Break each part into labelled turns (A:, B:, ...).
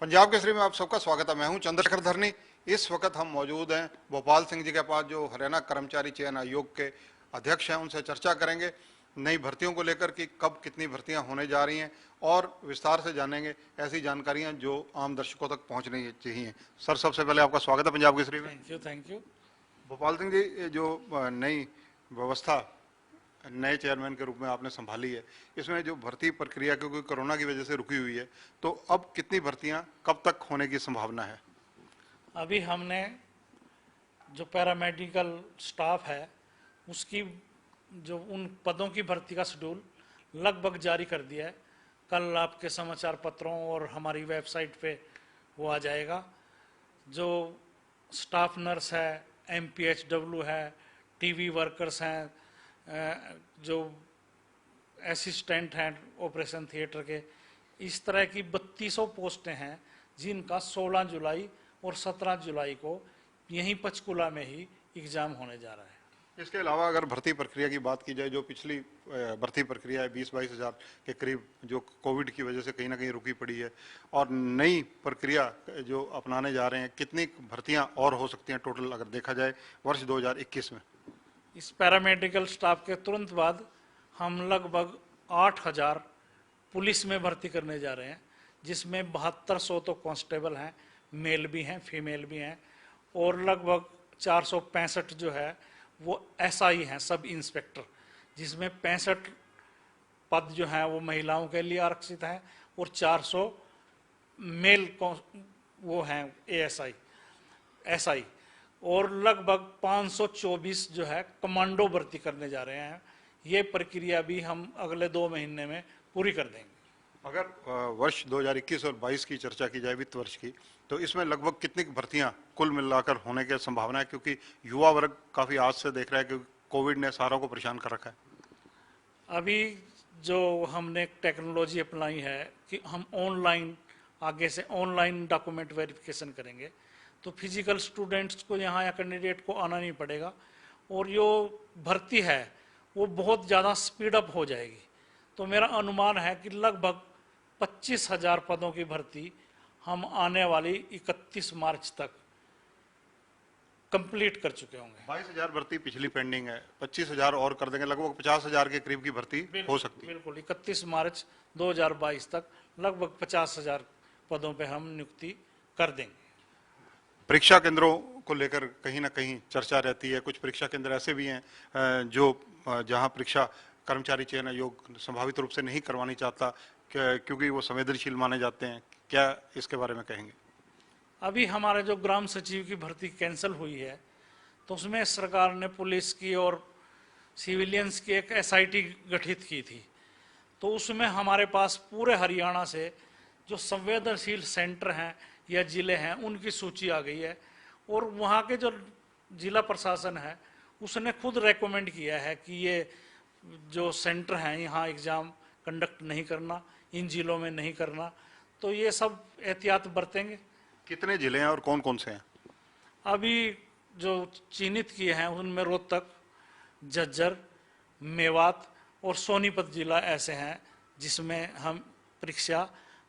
A: पंजाब केसरी में आप सबका स्वागत है। मैं हूं चंद्रशेखर धरनी। इस वक्त हम मौजूद हैं भोपाल सिंह जी के पास, जो हरियाणा कर्मचारी चयन आयोग के अध्यक्ष हैं। उनसे चर्चा करेंगे नई भर्तियों को लेकर कि कब कितनी भर्तियां होने जा रही हैं, और विस्तार से जानेंगे ऐसी जानकारियां जो आम दर्शकों तक पहुंचनी चाहिए। सर, सबसे पहले आपका स्वागत है पंजाब केसरी में।
B: Thank you.
A: भोपाल सिंह जी, जो नई व्यवस्था नए चेयरमैन के रूप में आपने संभाली है, इसमें जो भर्ती प्रक्रिया क्योंकि कोरोना की वजह से रुकी हुई है, तो अब कितनी भर्तियां कब तक होने की संभावना है?
B: अभी हमने जो पैरामेडिकल स्टाफ है उसकी जो उन पदों की भर्ती का शेड्यूल लगभग जारी कर दिया है। कल आपके समाचार पत्रों और हमारी वेबसाइट पे वो आ जाएगा। जो स्टाफ नर्स है, MPHW है, टीवी वर्कर्स हैं, जो असिस्टेंट हैं ऑपरेशन थिएटर के, इस तरह की 3200 पोस्टें हैं जिनका 16 जुलाई और 17 जुलाई को यहीं पंचकुला में ही एग्जाम होने जा रहा है।
A: इसके अलावा अगर भर्ती प्रक्रिया की बात की जाए, जो पिछली भर्ती प्रक्रिया है 20-22 हज़ार के करीब, जो कोविड की वजह से कहीं ना कहीं रुकी पड़ी है, और नई प्रक्रिया जो अपनाने जा रहे हैं, कितनी भर्तियां और हो सकती हैं टोटल अगर देखा जाए वर्ष 2021 में?
B: इस पैरामेडिकल स्टाफ के तुरंत बाद हम लगभग 8000 पुलिस में भर्ती करने जा रहे हैं, जिसमें 7200 तो कांस्टेबल हैं, मेल भी हैं, फीमेल भी हैं, और लगभग 465 जो है वो SI हैं, सब इंस्पेक्टर, जिसमें 65 पद जो हैं वो महिलाओं के लिए आरक्षित हैं और 400 मेल वो हैं SI, और लगभग 524 जो है कमांडो भर्ती करने जा रहे हैं। ये प्रक्रिया भी हम अगले 2 महीने में पूरी कर देंगे।
A: अगर वर्ष 2021 और 22 की चर्चा की जाए, वित्त वर्ष की, तो इसमें लगभग कितनी भर्तियां कुल मिलाकर होने की संभावना है? क्योंकि युवा वर्ग काफी आज से देख रहा है कि कोविड ने सारों को परेशान कर रखा है।
B: अभी जो हमने टेक्नोलॉजी अपनाई है कि हम ऑनलाइन, आगे से ऑनलाइन डॉक्यूमेंट वेरिफिकेशन करेंगे, तो फिजिकल स्टूडेंट्स को यहाँ या कैंडिडेट को आना नहीं पड़ेगा, और जो भर्ती है वो बहुत ज़्यादा स्पीड अप हो जाएगी। तो मेरा अनुमान है कि लगभग 25,000 पदों की भर्ती हम आने वाली 31 मार्च तक कंप्लीट कर चुके होंगे।
A: 22,000 भर्ती पिछली पेंडिंग है, 25,000 और कर देंगे, लगभग 50,000 के करीब की भर्ती हो सकती है।
B: बिल्कुल 31 मार्च 2022 तक लगभग 50,000 पदों पे हम नियुक्ति कर देंगे।
A: परीक्षा केंद्रों को लेकर कहीं ना कहीं चर्चा रहती है। कुछ परीक्षा केंद्र ऐसे भी हैं जो जहां परीक्षा कर्मचारी चयन आयोग संभावित रूप से नहीं करवानी चाहता, क्योंकि वो संवेदनशील माने जाते हैं। क्या इसके बारे में कहेंगे?
B: अभी हमारे जो ग्राम सचिव की भर्ती कैंसिल हुई है, तो उसमें सरकार ने पुलिस की और सिविलियंस की एक SIT गठित की थी। तो उसमें हमारे पास पूरे हरियाणा से जो संवेदनशील सेंटर हैं या ज़िले हैं उनकी सूची आ गई है, और वहाँ के जो जिला प्रशासन है उसने खुद रेकमेंड किया है कि ये जो सेंटर हैं यहाँ एग्ज़ाम कंडक्ट नहीं करना, इन जिलों में नहीं करना। तो ये सब एहतियात बरतेंगे।
A: कितने जिले हैं और कौन कौन से हैं?
B: अभी जो चिन्हित किए हैं उनमें रोहतक, झज्जर, मेवात और सोनीपत जिला ऐसे हैं जिसमें हम परीक्षा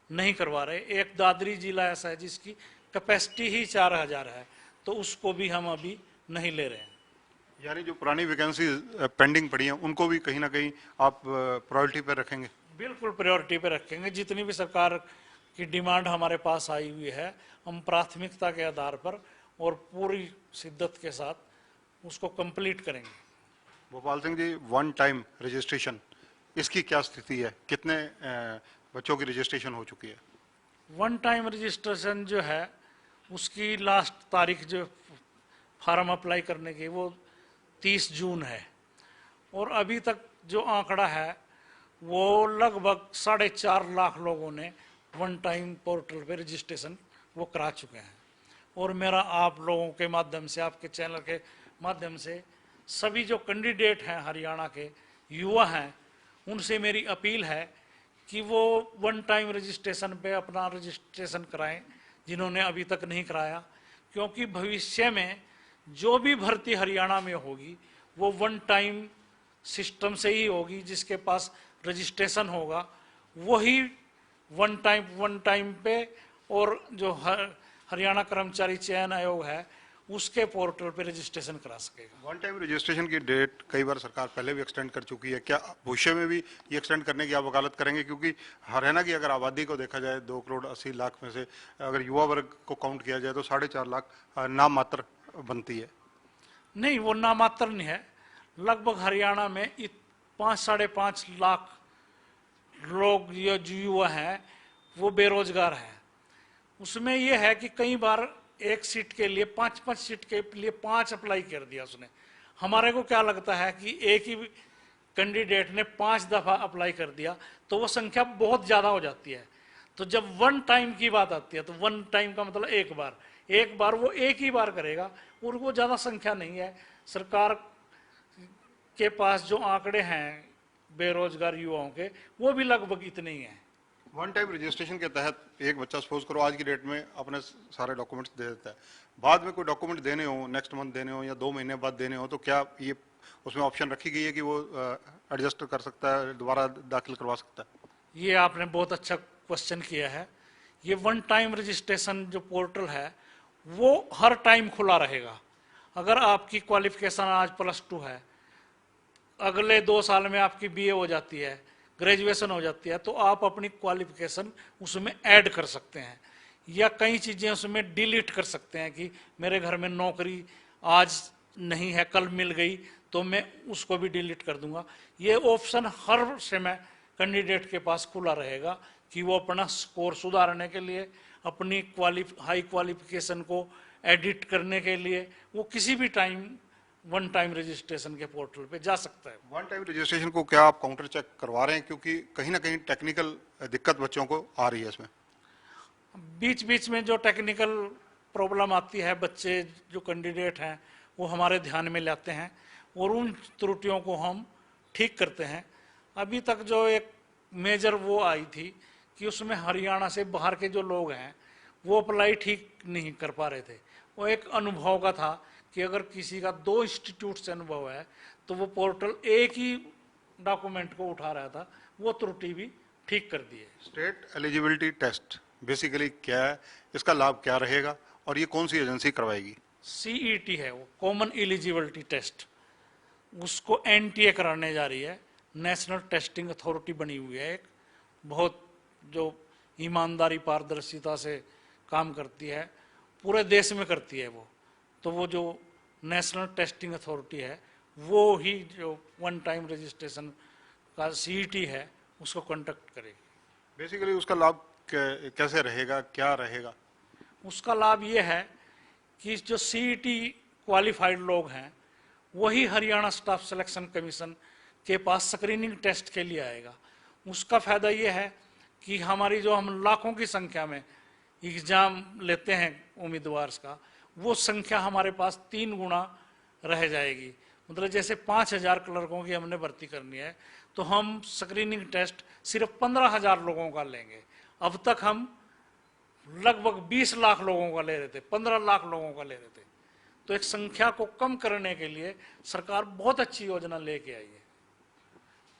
B: नहीं करवा रहे। एक दादरी जिला ऐसा है जिसकी कैपेसिटी ही 4000 है, तो उसको भी हम अभी नहीं ले रहे हैं।
A: यानी जो पुरानी वैकेंसी पेंडिंग पड़ी हैं उनको भी कहीं ना कहीं आप प्रायोरिटी पर रखेंगे?
B: बिल्कुल प्रायोरिटी पे रखेंगे। जितनी भी सरकार की डिमांड हमारे पास आई हुई है, हम प्राथमिकता के आधार पर और पूरी शिद्दत के साथ उसको कंप्लीट करेंगे।
A: भोपाल सिंह जी, वन टाइम रजिस्ट्रेशन, इसकी क्या स्थिति है? कितने बच्चों की रजिस्ट्रेशन हो चुकी है?
B: वन टाइम रजिस्ट्रेशन जो है उसकी लास्ट तारीख जो फार्म अप्लाई करने की वो 30 जून है, और अभी तक जो आंकड़ा है वो लगभग 4.5 लाख लोगों ने वन टाइम पोर्टल पे रजिस्ट्रेशन वो करा चुके हैं। और मेरा आप लोगों के माध्यम से, आपके चैनल के माध्यम से सभी जो कैंडिडेट हैं हरियाणा के युवा हैं, उनसे मेरी अपील है कि वो वन टाइम रजिस्ट्रेशन पे अपना रजिस्ट्रेशन कराएं जिन्होंने अभी तक नहीं कराया, क्योंकि भविष्य में जो भी भर्ती हरियाणा में होगी वो वन टाइम सिस्टम से ही होगी। जिसके पास रजिस्ट्रेशन होगा वही वन टाइम पे और जो हरियाणा कर्मचारी चयन आयोग है उसके पोर्टल पे रजिस्ट्रेशन करा सकेगा।
A: वन टाइम रजिस्ट्रेशन की डेट कई बार सरकार पहले भी एक्सटेंड कर चुकी है, क्या भविष्य में भी ये एक्सटेंड करने की आप वकालत करेंगे? क्योंकि हरियाणा की अगर आबादी को देखा जाए 2,80,00,000 में से अगर युवा वर्ग को काउंट किया जाए तो 4.5 लाख नाम मात्र बनती है।
B: नहीं, वो नामात्र नहीं है। लगभग हरियाणा में 5-5.5 लाख लोग या जो युवा हैं वो बेरोजगार हैं। उसमें ये है कि कई बार एक सीट के लिए 5-5 सीट के लिए 5 अप्लाई कर दिया उसने। हमारे को क्या लगता है कि एक ही कैंडिडेट ने 5 दफा अप्लाई कर दिया तो वो संख्या बहुत ज्यादा हो जाती है। तो जब वन टाइम की बात आती है तो वन टाइम का मतलब एक बार वो एक ही बार करेगा और वो ज्यादा संख्या नहीं है। सरकार के पास जो आंकड़े हैं बेरोजगार युवाओं के वो भी लगभग इतने ही हैं।
A: वन टाइम रजिस्ट्रेशन के तहत एक बच्चा सपोज करो आज की डेट में अपने सारे डॉक्यूमेंट्स दे देता है, बाद में कोई डॉक्यूमेंट देने हो, नेक्स्ट मंथ देने हो या 2 महीने बाद देने हो, तो क्या ये उसमें ऑप्शन रखी गई है कि वो एडजस्ट कर सकता है, दोबारा दाखिल करवा सकता है?
B: ये आपने बहुत अच्छा क्वेश्चन किया है। ये वन टाइम रजिस्ट्रेशन जो पोर्टल है वो हर टाइम खुला रहेगा। अगर आपकी क्वालिफिकेशन आज +2 है, अगले 2 साल में आपकी BA हो जाती है, ग्रेजुएशन हो जाती है, तो आप अपनी क्वालिफिकेशन उसमें ऐड कर सकते हैं या कई चीज़ें उसमें डिलीट कर सकते हैं कि मेरे घर में नौकरी आज नहीं है, कल मिल गई तो मैं उसको भी डिलीट कर दूंगा। ये ऑप्शन हर समय कैंडिडेट के पास खुला रहेगा कि वो अपना स्कोर सुधारने के लिए, अपनी हाई क्वालिफिकेशन को एडिट करने के लिए वो किसी भी टाइम वन टाइम रजिस्ट्रेशन के पोर्टल पे जा सकता है।
A: वन टाइम रजिस्ट्रेशन को क्या आप काउंटर चेक करवा रहे हैं? क्योंकि कहीं ना कहीं टेक्निकल दिक्कत बच्चों को आ रही है इसमें।
B: बीच बीच में जो टेक्निकल प्रॉब्लम आती है, बच्चे जो कैंडिडेट हैं वो हमारे ध्यान में लाते हैं और उन त्रुटियों को हम ठीक करते हैं। अभी तक जो एक मेजर वो आई थी कि उसमें हरियाणा से बाहर के जो लोग हैं वो अप्लाई ठीक नहीं कर पा रहे थे। वो एक अनुभव का था कि अगर किसी का 2 इंस्टीट्यूट से अनुभव है तो वो पोर्टल एक ही डॉक्यूमेंट को उठा रहा था, वो त्रुटि भी ठीक कर दी है।
A: स्टेट एलिजिबिलिटी टेस्ट बेसिकली क्या है, इसका लाभ क्या रहेगा और ये कौन सी एजेंसी करवाएगी?
B: CET है वो, कॉमन एलिजिबिलिटी टेस्ट, उसको NTA कराने जा रही है। नेशनल टेस्टिंग अथॉरिटी बनी हुई है एक, बहुत जो ईमानदारी पारदर्शिता से काम करती है, पूरे देश में करती है वो। तो वो जो नेशनल टेस्टिंग अथॉरिटी है वो ही जो वन टाइम रजिस्ट्रेशन का CET है उसको कंडक्ट करेगी।
A: बेसिकली उसका लाभ कैसे रहेगा, क्या रहेगा?
B: उसका लाभ ये है कि जो CET क्वालिफाइड लोग हैं वही हरियाणा स्टाफ सिलेक्शन कमीशन के पास स्क्रीनिंग टेस्ट के लिए आएगा। उसका फायदा ये है कि हमारी जो हम लाखों की संख्या में एग्जाम लेते हैं उम्मीदवार का, वो संख्या हमारे पास 3 गुना रह जाएगी। मतलब जैसे 5,000 क्लर्कों की हमने भर्ती करनी है तो हम स्क्रीनिंग टेस्ट सिर्फ 15,000 लोगों का लेंगे। अब तक हम लगभग 20 लाख लोगों का ले रहे थे, 15 लाख लोगों का ले रहे थे। तो एक संख्या को कम करने के लिए सरकार बहुत अच्छी योजना लेके आई है।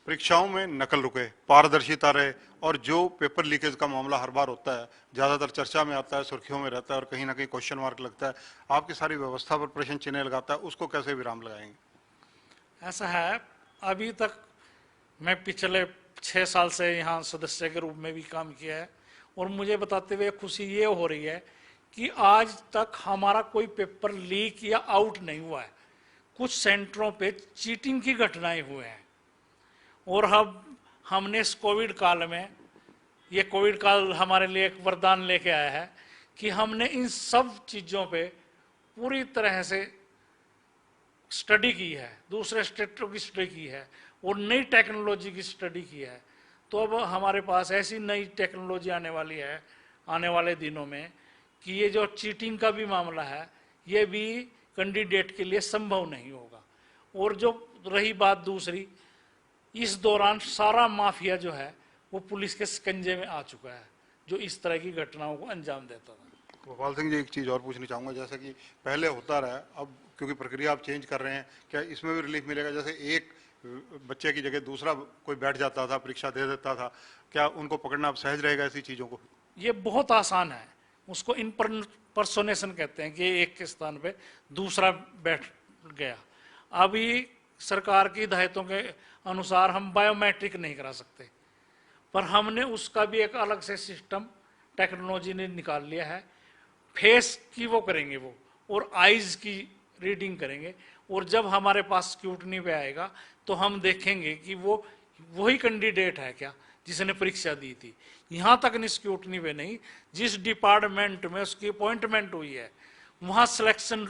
A: परीक्षाओं में नकल रुके, पारदर्शिता रहे और जो पेपर लीकेज का मामला हर बार होता है, ज्यादातर चर्चा में आता है, सुर्खियों में रहता है और कहीं ना कहीं क्वेश्चन मार्क लगता है, आपकी सारी व्यवस्था पर प्रश्न चिन्ह लगाता है, उसको कैसे विराम लगाएंगे?
B: ऐसा है, अभी तक मैं पिछले 6 साल से यहाँ सदस्य के रूप में भी काम किया है और मुझे बताते हुए खुशी ये हो रही है कि आज तक हमारा कोई पेपर लीक या आउट नहीं हुआ है। कुछ सेंटरों पे चीटिंग की घटनाएं हुए हैं और हमने इस कोविड काल में, ये कोविड काल हमारे लिए एक वरदान लेके आया है कि हमने इन सब चीज़ों पे पूरी तरह से स्टडी की है, दूसरे स्टेटों की स्टडी की है और नई टेक्नोलॉजी की स्टडी की है। तो अब हमारे पास ऐसी नई टेक्नोलॉजी आने वाली है आने वाले दिनों में कि ये जो चीटिंग का भी मामला है ये भी कैंडिडेट के लिए संभव नहीं होगा। और जो रही बात दूसरी, इस दौरान सारा माफिया जो है वो पुलिस के शिकंजे में आ चुका है जो इस तरह की घटनाओं को अंजाम देता था।
A: गोपाल सिंह जी, एक चीज़ और पूछनी चाहूँगा, जैसे कि पहले होता रहा, अब क्योंकि प्रक्रिया आप चेंज कर रहे हैं, क्या इसमें भी रिलीफ मिलेगा? जैसे एक बच्चे की जगह दूसरा कोई बैठ जाता था, परीक्षा दे देता था, क्या उनको पकड़ना अब सहज रहेगा ऐसी चीज़ों को?
B: ये बहुत आसान है। उसको इनपर्सोनेशन कहते हैं कि एक के स्थान पे दूसरा बैठ गया। अभी सरकार की हिदायतों के अनुसार हम बायोमेट्रिक नहीं करा सकते, पर हमने उसका भी एक अलग से सिस्टम टेक्नोलॉजी ने निकाल लिया है। फेस की वो करेंगे वो, और आईज की रीडिंग करेंगे, और जब हमारे पास स्क्रूटनी पे आएगा तो हम देखेंगे कि वो वही कैंडिडेट है क्या जिसने परीक्षा दी थी। यहाँ तक नहीं स्क्रूटनी पे नहीं, जिस डिपार्टमेंट में उसकी अपॉइंटमेंट हुई है वहाँ सिलेक्शन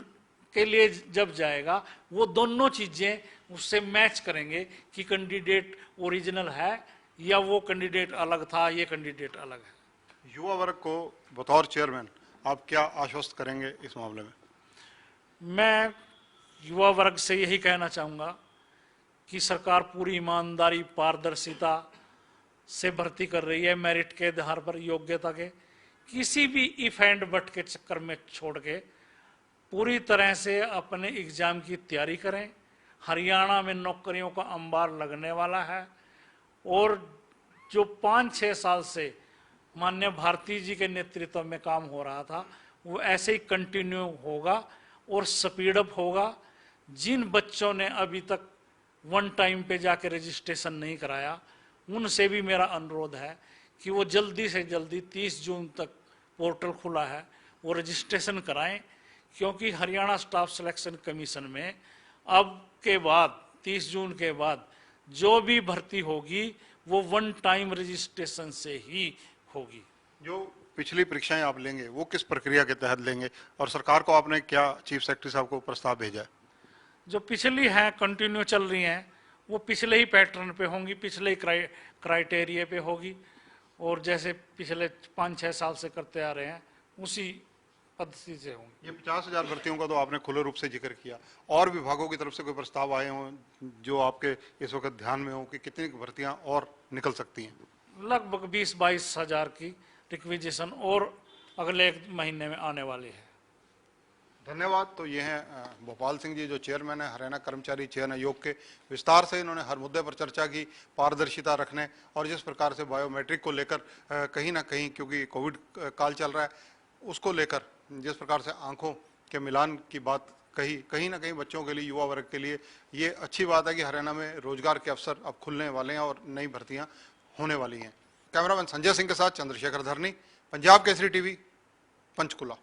B: के लिए जब जाएगा वो दोनों चीजें उससे मैच करेंगे कि कैंडिडेट ओरिजिनल है या वो कैंडिडेट अलग था, ये कैंडिडेट अलग है।
A: युवा वर्ग को बतौर चेयरमैन आप क्या आश्वस्त करेंगे इस मामले में?
B: मैं युवा वर्ग से यही कहना चाहूँगा कि सरकार पूरी ईमानदारी पारदर्शिता से भर्ती कर रही है, मेरिट के आधार पर, योग्यता के, किसी भी इफ एंड बट के चक्कर में छोड़ के पूरी तरह से अपने एग्जाम की तैयारी करें। हरियाणा में नौकरियों का अंबार लगने वाला है, और जो 5-6 साल से माननीय भारती जी के नेतृत्व में काम हो रहा था वो ऐसे ही कंटिन्यू होगा और स्पीड अप होगा। जिन बच्चों ने अभी तक वन टाइम पे जाके रजिस्ट्रेशन नहीं कराया उनसे भी मेरा अनुरोध है कि वो जल्दी से जल्दी 30 जून तक पोर्टल खुला है वो रजिस्ट्रेशन कराएं, क्योंकि हरियाणा स्टाफ सिलेक्शन कमीशन में अब के बाद 30 जून के बाद जो भी भर्ती होगी वो वन टाइम रजिस्ट्रेशन से ही होगी।
A: जो पिछली परीक्षाएं आप लेंगे वो किस प्रक्रिया के तहत लेंगे, और सरकार को आपने क्या चीफ सेक्रेटरी साहब को प्रस्ताव भेजा है?
B: जो पिछली हैं कंटिन्यू चल रही हैं वो पिछले ही पैटर्न पे होंगी, पिछले ही क्राइटेरिया पे होगी, और जैसे पिछले 5-6 साल से करते आ रहे हैं उसी पद्धति से होंगी।
A: ये 50,000 भर्तियों का तो आपने खुले रूप से जिक्र किया, और विभागों की तरफ से कोई प्रस्ताव आए हों जो आपके इस वक्त ध्यान में हो कि कितनी भर्तियां और निकल सकती हैं?
B: लगभग 20-22 हजार की रिक्विजिशन और अगले 1 महीने में आने वाली है।
A: धन्यवाद। तो ये हैं भोपाल सिंह जी जो चेयरमैन है हरियाणा कर्मचारी चयन आयोग के। विस्तार से इन्होंने हर मुद्दे पर चर्चा की, पारदर्शिता रखने और जिस प्रकार से बायोमेट्रिक को लेकर कहीं ना कहीं, क्योंकि कोविड काल चल रहा है, उसको लेकर जिस प्रकार से आंखों के मिलान की बात कही, कहीं ना कहीं बच्चों के लिए, युवा वर्ग के लिए ये अच्छी बात है कि हरियाणा में रोजगार के अवसर अब खुलने वाले हैं और नई भर्तियां होने वाली हैं। कैमरामैन संजय सिंह के साथ चंद्रशेखर धरनी, पंजाब केसरी टीवी, पंचकुला।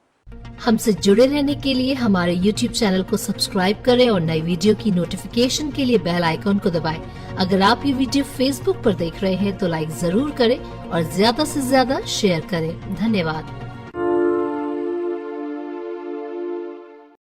C: हमसे जुड़े रहने के लिए हमारे YouTube चैनल को सब्सक्राइब करें और नई वीडियो की नोटिफिकेशन के लिए बेल आइकॉन को दबाएं। अगर आप ये वीडियो Facebook पर देख रहे हैं तो लाइक जरूर करें और ज्यादा से ज्यादा शेयर करें। धन्यवाद।